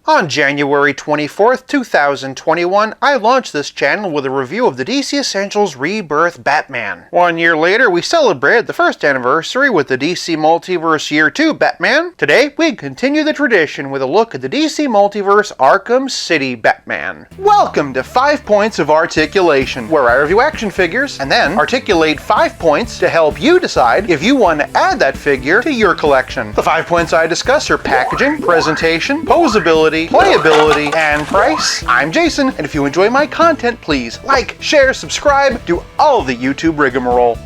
On January 24th, 2021, I launched this channel with a review of the DC Essentials Rebirth Batman. 1 year later, we celebrated the first anniversary with the DC Multiverse Year 2 Batman. Today, we continue the tradition with a look at the DC Multiverse Arkham City Batman. Welcome to 5 Points of Articulation, where I review action figures and then articulate 5 points to help you decide if you want to add that figure to your collection. The 5 points I discuss are packaging, presentation, posability, playability, and price. I'm Jason, and if you enjoy my content, please like, share, subscribe, do all of the YouTube rigmarole.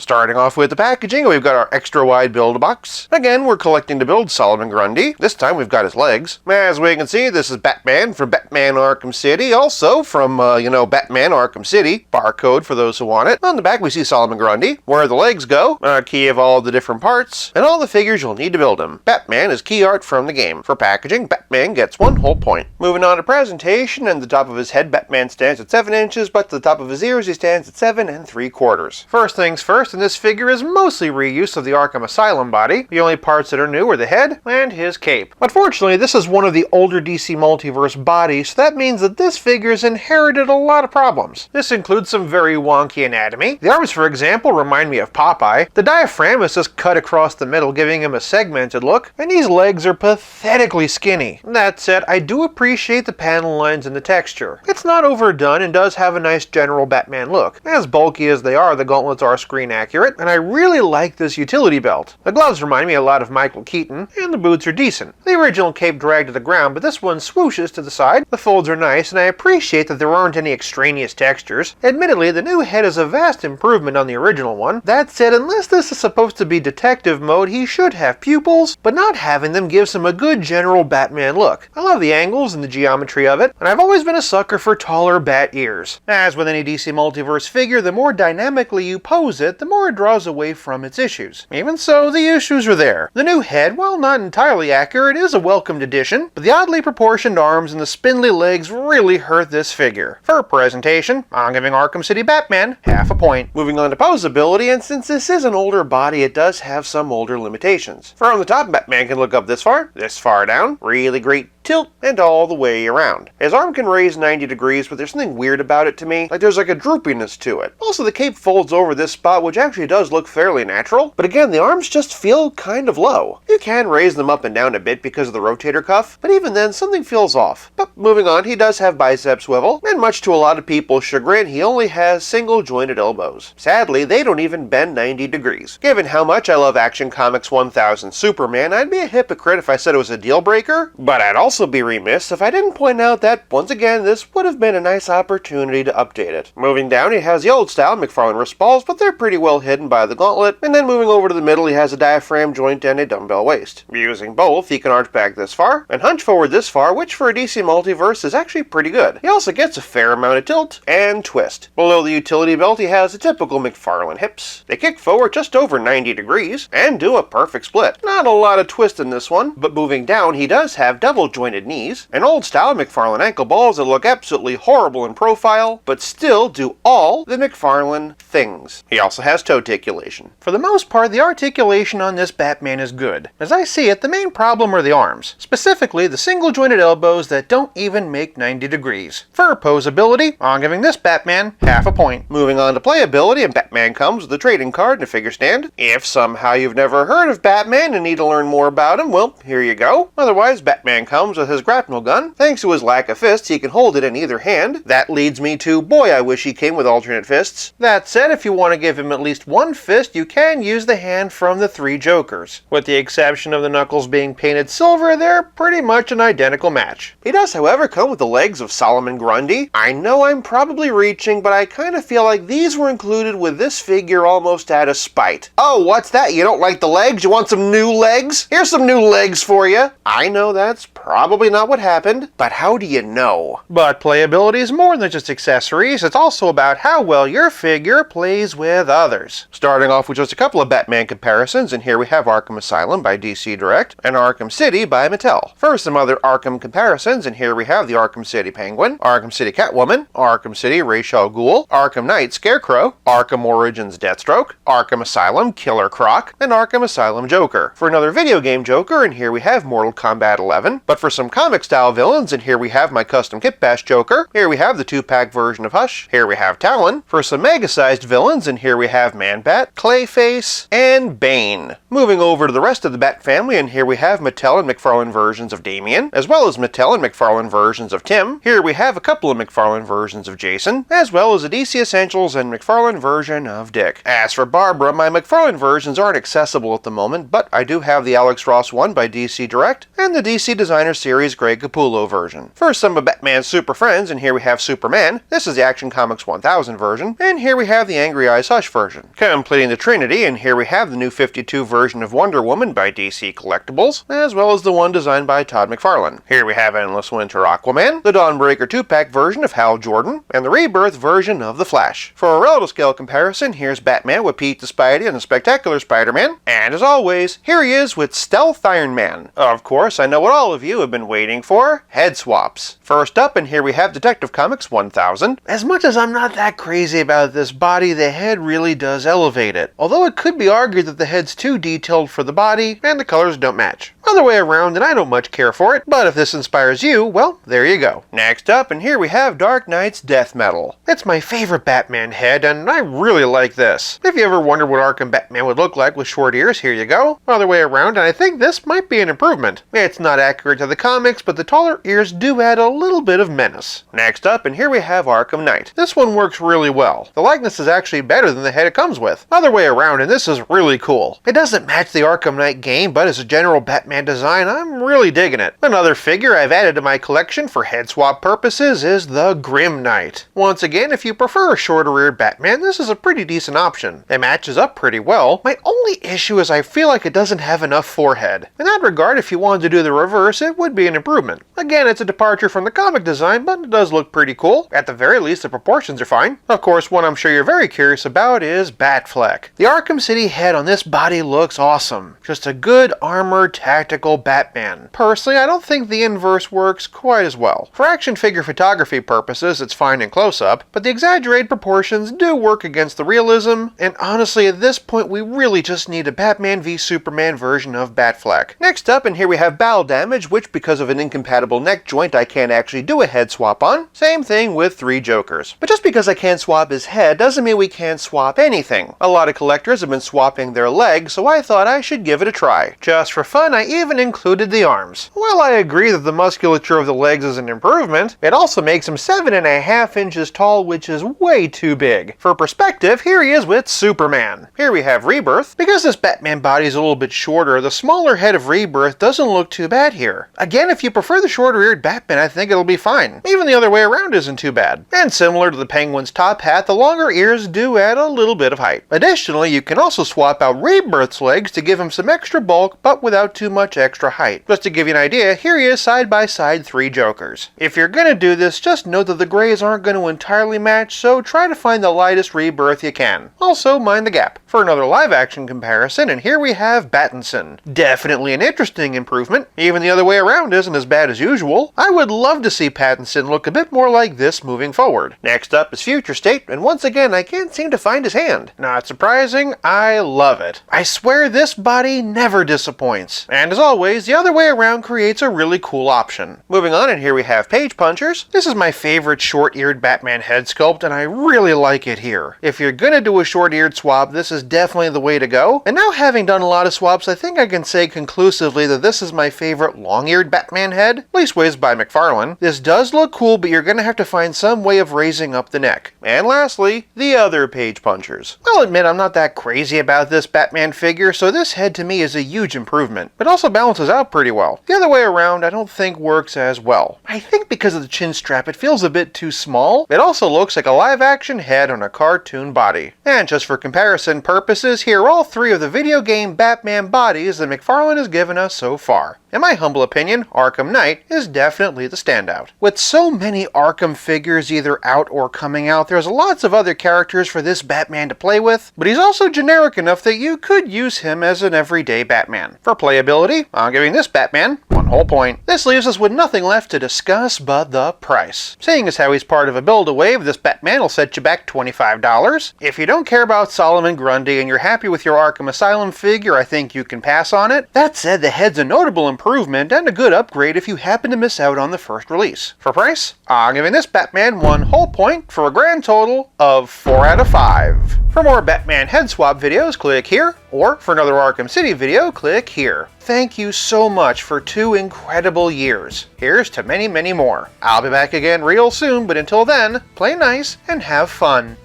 Starting off with the packaging, we've got our extra wide build box. Again, we're collecting to build Solomon Grundy. This time we've got his legs. As we can see, this is Batman from Batman Arkham City. Also from, Batman Arkham City. Barcode for those who want it. On the back we see Solomon Grundy. Where the legs go, a key of all the different parts, and all the figures you'll need to build him. Batman is key art from the game. For packaging, Batman gets 1 whole point. Moving on to presentation, and the top of his head, Batman stands at 7 inches, but to the top of his ears, he stands at 7 3/4. First things first, and this figure is mostly reuse of the Arkham Asylum body. The only parts that are new are the head and his cape. Unfortunately, this is one of the older DC Multiverse bodies, so that means that this figure's inherited a lot of problems. This includes some very wonky anatomy. The arms, for example, remind me of Popeye. The diaphragm is just cut across the middle, giving him a segmented look, and these legs are pathetically skinny. That said, I do appreciate the panel lines and the texture. It's not overdone and does have a nice general Batman look. As bulky as they are, the gauntlets are screen accurate, and I really like this utility belt. The gloves remind me a lot of Michael Keaton, and the boots are decent. The original cape dragged to the ground, but this one swooshes to the side. The folds are nice, and I appreciate that there aren't any extraneous textures. Admittedly, the new head is a vast improvement on the original one. That said, unless this is supposed to be detective mode, he should have pupils, but not having them gives him a good general Batman look. I love the angles and the geometry of it, and I've always been a sucker for taller bat ears. As with any DC Multiverse figure, the more dynamically you pose it, the more it draws away from its issues. Even so, the issues are there. The new head, while not entirely accurate, is a welcomed addition, but the oddly proportioned arms and the spindly legs really hurt this figure. For presentation, I'm giving Arkham City Batman half a point. Moving on to posability, and since this is an older body, it does have some older limitations. From the top, Batman can look up this far down, really great tilt, and all the way around. His arm can raise 90 degrees, but there's something weird about it to me, like there's like a droopiness to it. Also, the cape folds over this spot, which actually does look fairly natural, but again, the arms just feel kind of low. You can raise them up and down a bit because of the rotator cuff, but even then, something feels off. But moving on, he does have bicep swivel, and much to a lot of people's chagrin, he only has single jointed elbows. Sadly, they don't even bend 90 degrees. Given how much I love Action Comics 1000 Superman, I'd be a hypocrite if I said it was a deal breaker, but I'd also be remiss if I didn't point out that, once again, this would have been a nice opportunity to update it. Moving down, he has the old style McFarlane wrist balls, but they're pretty well hidden by the gauntlet, and then moving over to the middle, he has a diaphragm joint and a dumbbell waist. Using both, he can arch back this far and hunch forward this far, which for a DC Multiverse is actually pretty good. He also gets a fair amount of tilt and twist. Below the utility belt, he has the typical McFarlane hips. They kick forward just over 90 degrees and do a perfect split. Not a lot of twist in this one, but moving down, he does have double jointed knees, and old style McFarlane ankle balls that look absolutely horrible in profile, but still do all the McFarlane things. He also has toe articulation. For the most part, the articulation on this Batman is good. As I see it, the main problem are the arms, specifically the single jointed elbows that don't even make 90 degrees. For posability, I'm giving this Batman half a point. Moving on to playability, and Batman comes with a trading card and a figure stand. If somehow you've never heard of Batman and need to learn more about him, well, here you go. Otherwise, Batman comes with his grapnel gun. Thanks to his lack of fists, he can hold it in either hand. That leads me to, boy, I wish he came with alternate fists. That said, if you want to give him at least one fist, you can use the hand from the 3 Jokers. With the exception of the knuckles being painted silver, they're pretty much an identical match. He does, however, come with the legs of Solomon Grundy. I know I'm probably reaching, but I kind of feel like these were included with this figure almost out of spite. Oh, what's that? You don't like the legs? You want some new legs? Here's some new legs for you. I know that's probably probably not what happened, but how do you know? But playability is more than just accessories, it's also about how well your figure plays with others. Starting off with just a couple of Batman comparisons, and here we have Arkham Asylum by DC Direct, and Arkham City by Mattel. First, some other Arkham comparisons, and here we have the Arkham City Penguin, Arkham City Catwoman, Arkham City Ra's al Ghul, Arkham Knight Scarecrow, Arkham Origins Deathstroke, Arkham Asylum Killer Croc, and Arkham Asylum Joker. For another video game Joker, and here we have Mortal Kombat 11. But for some comic style villains, and here we have my custom Kit Bash Joker, here we have the 2-pack version of Hush, here we have Talon. For some mega-sized villains, and here we have Man-Bat, Clayface, and Bane. Moving over to the rest of the Bat family, and here we have Mattel and McFarlane versions of Damian, as well as Mattel and McFarlane versions of Tim. Here we have a couple of McFarlane versions of Jason, as well as a DC Essentials and McFarlane version of Dick. As for Barbara, my McFarlane versions aren't accessible at the moment, but I do have the Alex Ross one by DC Direct, and the DC Designer Series Greg Capullo version. First, some of Batman's super friends, and here we have Superman. This is the Action Comics 1000 version, and here we have the Angry Eyes Hush version. Completing the Trinity, and here we have the new 52 version of Wonder Woman by DC Collectibles, as well as the one designed by Todd McFarlane. Here we have Endless Winter Aquaman, the Dawnbreaker 2-pack version of Hal Jordan, and the Rebirth version of The Flash. For a relative scale comparison, here's Batman with Pete the Spidey and the Spectacular Spider-Man, and as always, here he is with Stealth Iron Man. Of course, I know what all of you have been waiting for, head swaps. First up, and here we have Detective Comics 1000. As much as I'm not that crazy about this body, the head really does elevate it. Although it could be argued that the head's too detailed for the body, and the colors don't match. Other way around, and I don't much care for it, but if this inspires you, well, there you go. Next up, and here we have Dark Knight's Death Metal. It's my favorite Batman head, and I really like this. If you ever wondered what Arkham Batman would look like with short ears, here you go. Other way around, and I think this might be an improvement. It's not accurate to the comics, but the taller ears do add a little bit of menace. Next up, and here we have Arkham Knight. This one works really well. The likeness is actually better than the head it comes with. Other way around, and this is really cool. It doesn't match the Arkham Knight game, but as a general Batman design, I'm really digging it. Another figure I've added to my collection for head swap purposes is the Grim Knight. Once again, if you prefer a shorter-eared Batman, this is a pretty decent option. It matches up pretty well. My only issue is I feel like it doesn't have enough forehead. In that regard, if you wanted to do the reverse, it would be an improvement. Again, it's a departure from the comic design, but it does look pretty cool. At the very least, the proportions are fine. Of course, one I'm sure you're very curious about is Batfleck. The Arkham City head on this body looks awesome. Just a good armored, tactical Batman. Personally, I don't think the inverse works quite as well. For action figure photography purposes, it's fine in close-up, but the exaggerated proportions do work against the realism, and honestly, at this point, we really just need a Batman v Superman version of Batfleck. Next up, and here we have Bowel Damage, which because of an incompatible neck joint, I can't actually do a head swap on. Same thing with 3 Jokers. But just because I can't swap his head doesn't mean we can't swap anything. A lot of collectors have been swapping their legs, so I thought I should give it a try. Just for fun, I even included the arms. While I agree that the musculature of the legs is an improvement, it also makes him 7.5 inches tall, which is way too big. For perspective, here he is with Superman. Here we have Rebirth. Because this Batman body is a little bit shorter, the smaller head of Rebirth doesn't look too bad here. Again, if you prefer the shorter-eared Batman, I think it'll be fine. Even the other way around isn't too bad. And similar to the Penguin's top hat, the longer ears do add a little bit of height. Additionally, you can also swap out Rebirth's legs to give him some extra bulk, but without too much extra height. Just to give you an idea, here he is side by side 3 Jokers. If you're gonna do this, just note that the grays aren't going to entirely match, so try to find the lightest Rebirth you can. Also, mind the gap. For another live-action comparison, and here we have Pattinson. Definitely an interesting improvement. Even the other way around isn't as bad as usual. I would love to see Pattinson look a bit more like this moving forward. Next up is Future State, and once again, I can't seem to find his hand. Not surprising, I love it. I swear this body never disappoints. And as always, the other way around creates a really cool option. Moving on, and here we have Page Punchers. This is my favorite short-eared Batman head sculpt, and I really like it here. If you're gonna do a short-eared swap, this is definitely the way to go. And now having done a lot of swaps, I think I can say conclusively that this is my favorite long-eared Batman head, leastways by McFarlane. This does look cool, but you're gonna have to find some way of raising up the neck. And lastly, the other Page Punchers. I'll admit I'm not that crazy about this Batman figure, so this head to me is a huge improvement. But also also balances out pretty well. The other way around I don't think works as well. I think because of the chin strap it feels a bit too small. It also looks like a live-action head on a cartoon body. And just for comparison purposes, here are all three of the video game Batman bodies that McFarlane has given us so far. In my humble opinion, Arkham Knight is definitely the standout. With so many Arkham figures either out or coming out, there's lots of other characters for this Batman to play with, but he's also generic enough that you could use him as an everyday Batman. For playability, I'm giving this Batman 1 whole point. This leaves us with nothing left to discuss but the price. Seeing as how he's part of a build-a-wave, this Batman will set you back $25. If you don't care about Solomon Grundy and you're happy with your Arkham Asylum figure, I think you can pass on it. That said, the head's a notable improvement and a good upgrade if you happen to miss out on the first release. For price, I'm giving this Batman 1 whole point for a grand total of 4 out of 5. For more Batman head swap videos, click here, or for another Arkham City video, click here. Thank you so much for 2 incredible years. Here's to many, many more. I'll be back again real soon, but until then, play nice and have fun.